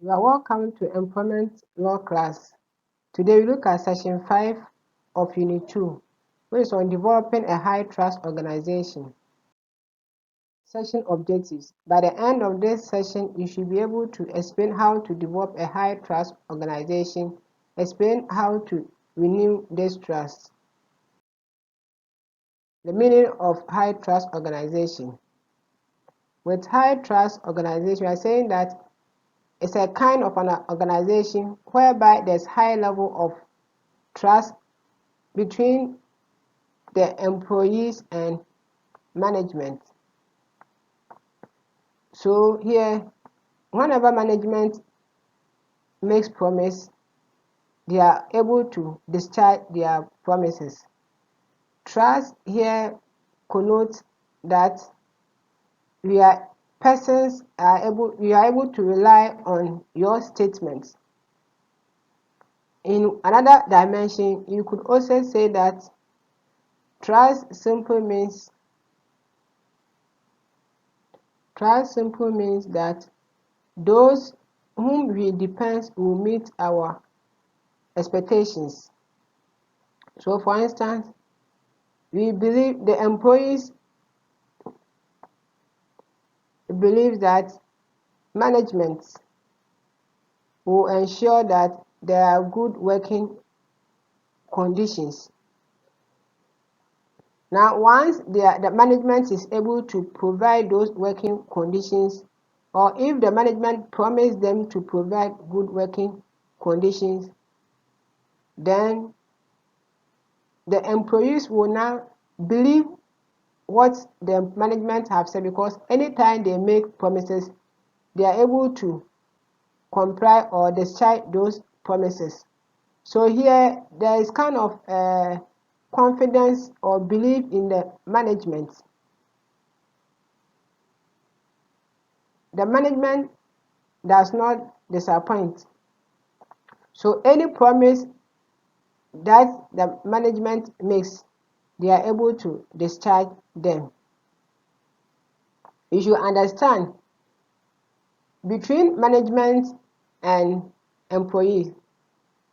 You are welcome to Employment Law class. Today we look at Section 5 of Unit 2, which is on developing a high trust organization. Session objectives. By the end of this session, you should be able to explain how to develop a high trust organization, explain how to renew this trust. The meaning of high trust organization. With high trust organization, we are saying that it's a kind of an organization whereby there's high level of trust between the employees and management. So here, whenever management makes promise, they are able to discharge their promises. Trust here connotes that you are able to rely on your statements. In another dimension, you could also say that trust simply means that those whom we depend will meet our expectations. So for instance, we believe the employees believe that management will ensure that there are good working conditions. Now, once the management is able to provide those working conditions, or if the management promised them to provide good working conditions, then the employees will now believe what the management have said, because anytime they make promises, they are able to comply or discharge those promises. So here there is kind of confidence or belief in the management. The management does not disappoint. So any promise that the management makes, they are able to discharge them. You should understand, between management and employees,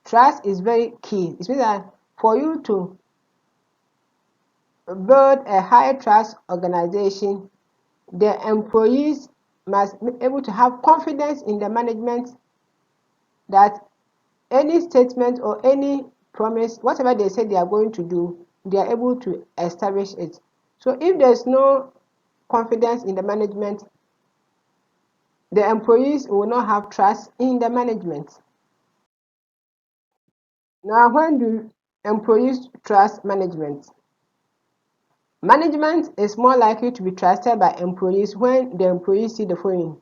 trust is very key. It means that for you to build a high trust organization, the employees must be able to have confidence in the management that any statement or any promise, whatever they say they are going to do, they are able to establish it. So if there's no confidence in the management, the employees will not have trust in the management. Now, when do employees trust management? Management is more likely to be trusted by employees when the employees see the following.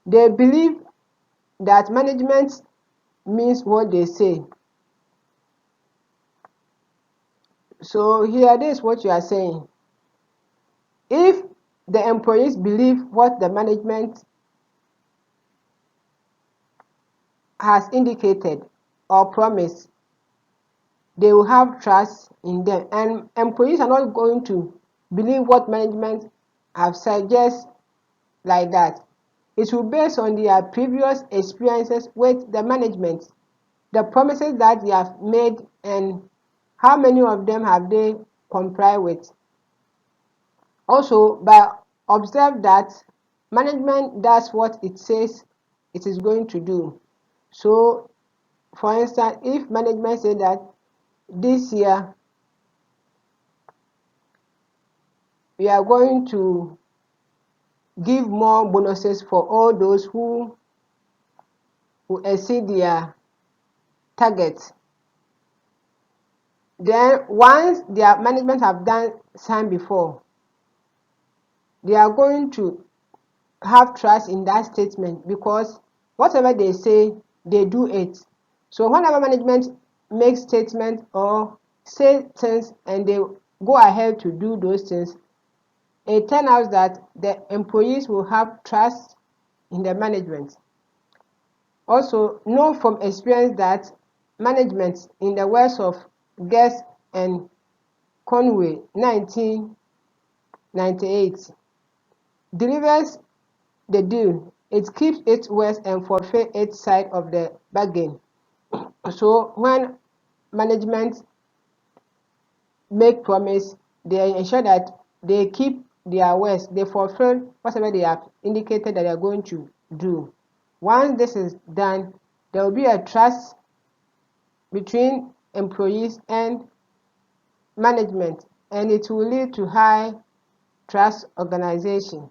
They believe that management means what they say. So here, this is what you are saying. If the employees believe what the management has indicated or promised, they will have trust in them. And employees are not going to believe what management have said just like that. It will be based on their previous experiences with the management, the promises that they have made, and how many of them have they complied with. Also, by observe that management does what it says it is going to do. So, for instance, if management says that this year we are going to give more bonuses for all those who exceed their targets, then once their management have done some before, they are going to have trust in that statement, because whatever they say, they do it. So whenever management makes statements or say things and they go ahead to do those things, it turns out that the employees will have trust in the management. Also, know from experience that management, in the words of Guest and Conway, 1998, delivers the deal it keeps its words and fulfills its side of the bargain. So when management make promise, they ensure that they keep their words, they fulfill whatever they have indicated that they are going to do. Once this is done, there will be a trust between employees and management, and it will lead to high trust organization.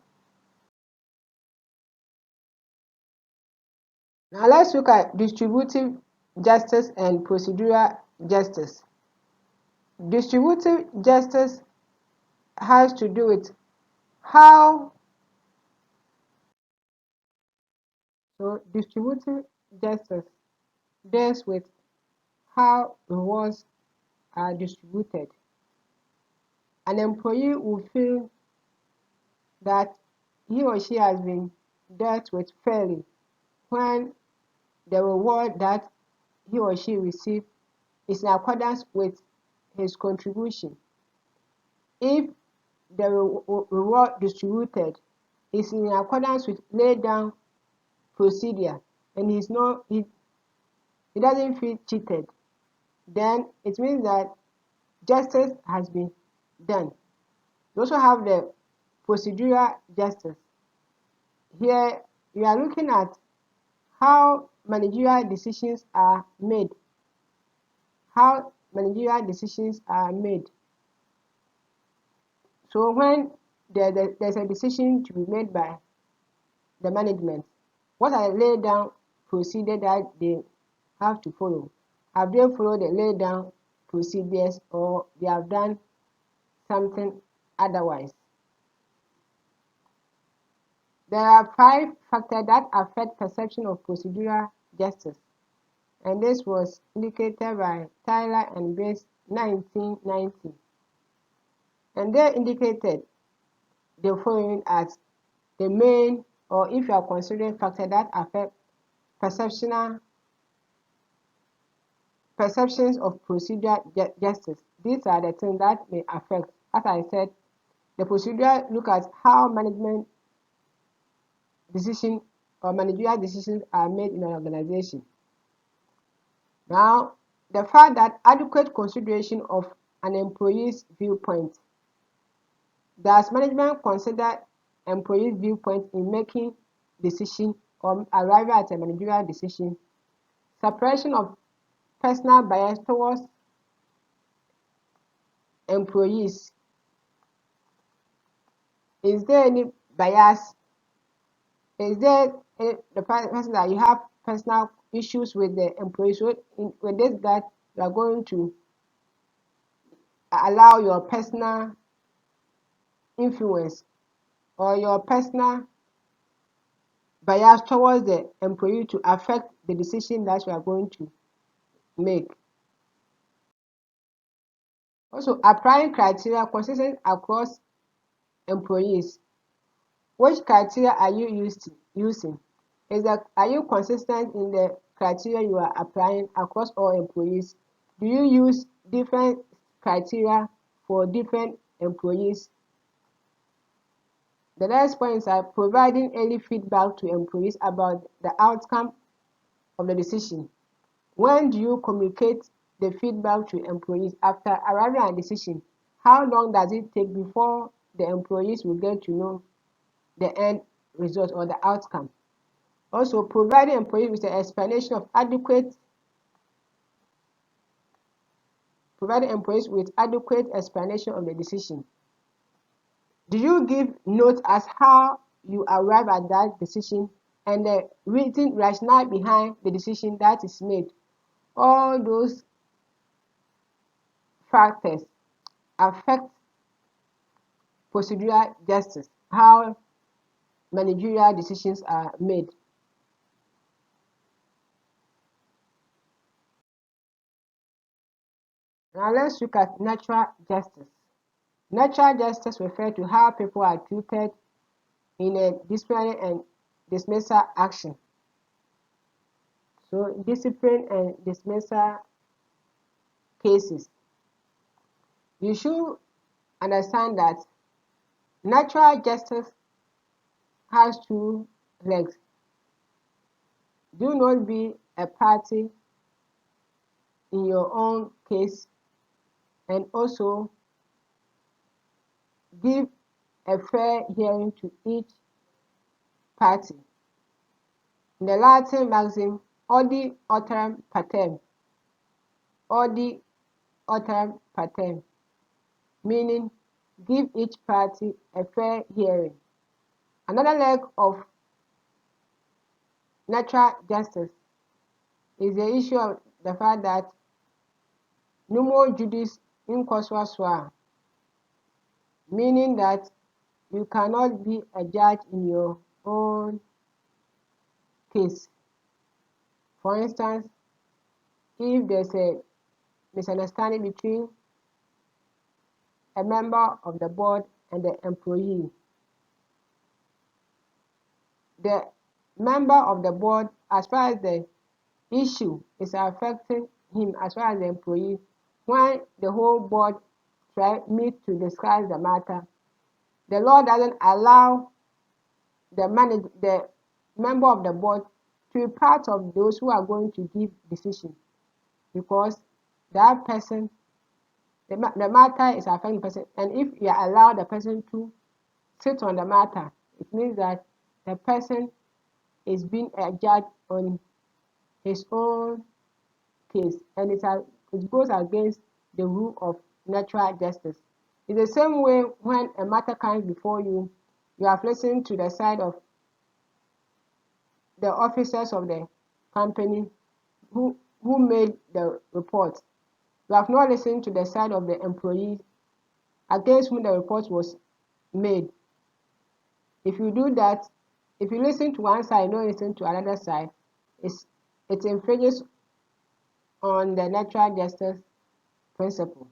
Now let's look at distributive justice and procedural justice. Distributive justice has to do with how, so distributive justice deals with how rewards are distributed. An employee will feel that he or she has been dealt with fairly when the reward that he or she receives is in accordance with his contribution. If the reward distributed is in accordance with laid down procedure and he doesn't feel cheated, then it means that justice has been done. We also have the procedural justice. Here we are looking at how managerial decisions are made. How managerial decisions are made. So when there's a decision to be made by the management, what are the laid down procedures that they have to follow? Have they followed the laid down procedures, or they have done something otherwise? There are 5 factors that affect perception of procedural justice, and this was indicated by Tyler and Bates 1990. And they indicated the following as the main, or if you are considering factors that affect perceptions of procedural justice. These are the things that may affect. As I said, the procedure look at how management decision or managerial decisions are made in an organization. Now, the fact that adequate consideration of an employee's viewpoint. Does management consider employees' viewpoint in making decision or arriving at a managerial decision? Separation of personal bias towards employees. Is there any bias? Is there the person that you have personal issues with the employees? So with this, that you are going to allow your personal influence or your personal bias towards the employee to affect the decision that you are going to make. Also, applying criteria consistent across employees. Which criteria are you using? Are you consistent in the criteria you are applying across all employees? Do you use different criteria for different employees? The next points are providing early feedback to employees about the outcome of the decision. When do you communicate the feedback to employees after arriving at a decision? How long does it take before the employees will get to know the end result or the outcome? Also, providing employees with an explanation of providing employees with adequate explanation of the decision. Do you give notes as how you arrive at that decision and the written rationale behind the decision that is made? All those factors affect procedural justice, how managerial decisions are made. Now let's look at natural justice. Natural justice refers to how people are treated in a disciplinary and dismissal action. So discipline and dismissal cases. You should understand that natural justice has 2 legs. Do not be a party in your own case, and also give a fair hearing to each party. In the Latin maxim, audi autem partem, audi autem partem, meaning give each party a fair hearing. Another leg of natural justice is the issue of the fact that numo judice in quo sua, meaning that you cannot be a judge in your own case. For instance, if there's a misunderstanding between a member of the board and the employee, the member of the board, as far as the issue is affecting him as well as the employee, when the whole board meet to discuss the matter, the law doesn't allow the member of the board to be part of those who are going to give decision, because that person, the matter is affecting the person, and if you allow the person to sit on the matter, it means that the person is being a judge on his own case, and it goes against the rule of natural justice. In the same way, when a matter comes before you, you have listened to the side of the officers of the company who made the report. You have not listened to the side of the employees against whom the report was made. If you do that, if you listen to one side and don't listen to another side, it infringes on the natural justice principle.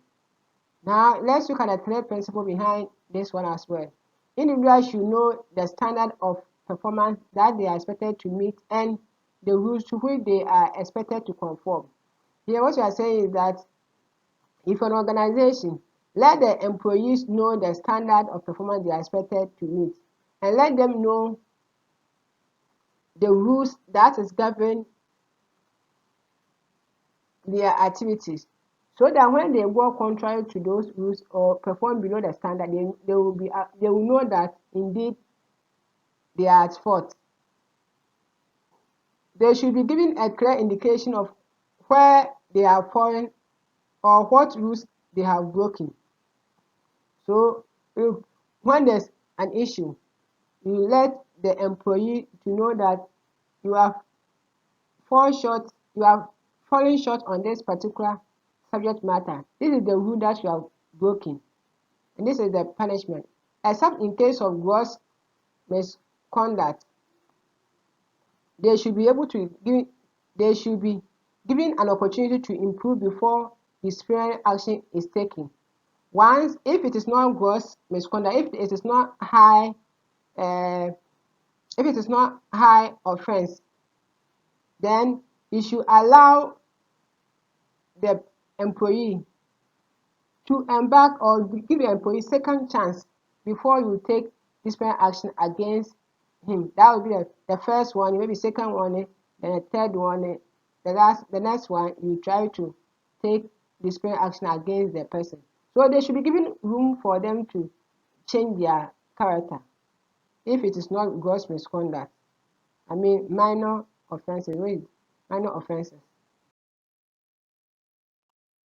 Now, let's look at the third principle behind this one as well. Individuals should know the standard of performance that they are expected to meet and the rules to which they are expected to conform. Here, what you are saying is that if an organization, let the employees know the standard of performance they are expected to meet, and let them know the rules that is govern their activities, so that when they go contrary to those rules or perform below the standard, they will know that indeed they are at fault. They should be given a clear indication of where they are falling or what rules they have broken. So when there's an issue, you let the employee to know that you have fallen short on this particular subject matter. This is the rule that you have broken, and this is the punishment. Except in case of gross misconduct, they should be given an opportunity to improve before disciplinary action is taken. Once, if it is not gross misconduct, if it is not high offense, then you should allow the employee to embark or give the employee second chance before you take disciplinary action against him. That will be the first one, maybe second one, then the third one, the next one, you try to take disciplinary action against the person. So they should be given room for them to change their character if it is not gross misconduct. I mean minor offenses. Minor offenses.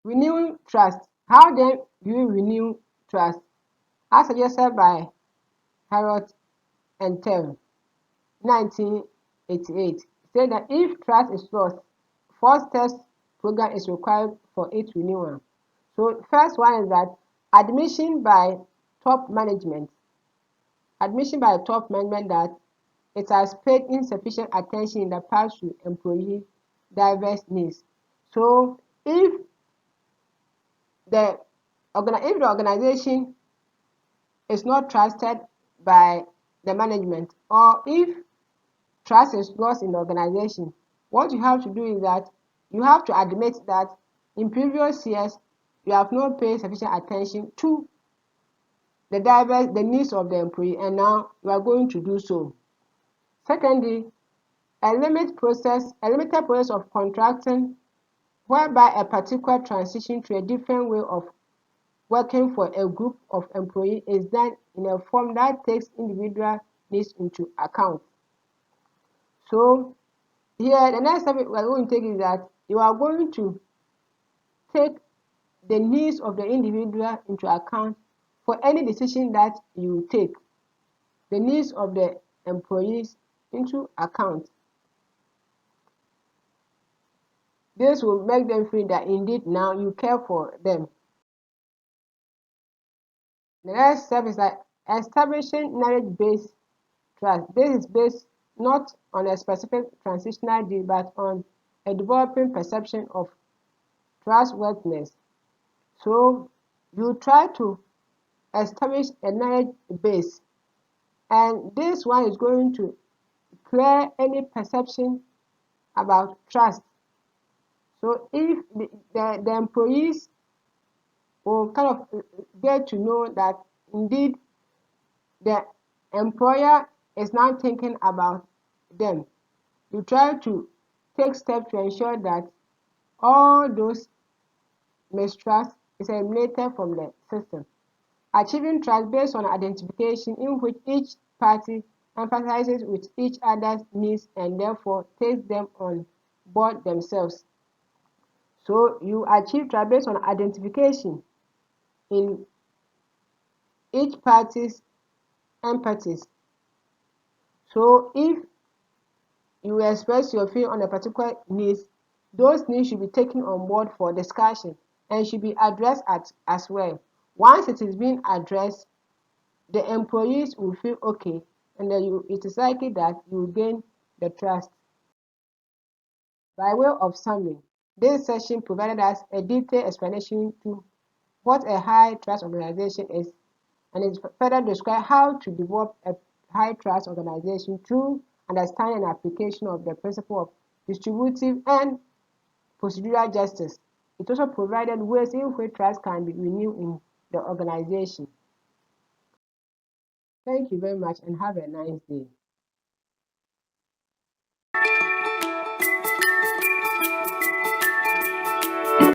Renewing trust. How then do you renew trust? As suggested by Harold and Terry, 1988, said that if trust is lost, four-step program is required for its renewal. So first one is that admission by top management. Admission by top management that it has paid insufficient attention in the past to employee diverse needs. So if the organization is not trusted by the management, or if trust is lost in the organization, what you have to do is that you have to admit that in previous years you have not paid sufficient attention to the needs of the employee, and now you are going to do so. Secondly, a limited process of contracting whereby a particular transition to a different way of working for a group of employees is done in a form that takes individual needs into account. So here, the next step we are going to take is that you are going to take the needs of the individual into account for any decision that you take. The needs of the employees into account. This will make them feel that indeed now you care for them. The next step is that establishing knowledge-based trust. This is based not on a specific transitional deal but on a developing perception of trustworthiness. So you try to establish a knowledge base, and this one is going to clear any perception about trust. So if the employees will kind of get to know that indeed the employer is now thinking about them, you try to take steps to ensure that all those mistrust is eliminated from the system. Achieving trust based on identification in which each party emphasizes with each other's needs and therefore takes them on board themselves. So you achieve trust based on identification in each party's empathies. So if you express your feeling on a particular needs, those needs should be taken on board for discussion and should be addressed as well. Once it is being addressed, the employees will feel okay, and then it is likely that you will gain the trust. By way of summary, this session provided us a detailed explanation to what a high trust organization is, and it further described how to develop a high trust organization through understanding and application of the principle of distributive and procedural justice. It also provided ways in which trust can be renewed in the organization. Thank you very much and have a nice day.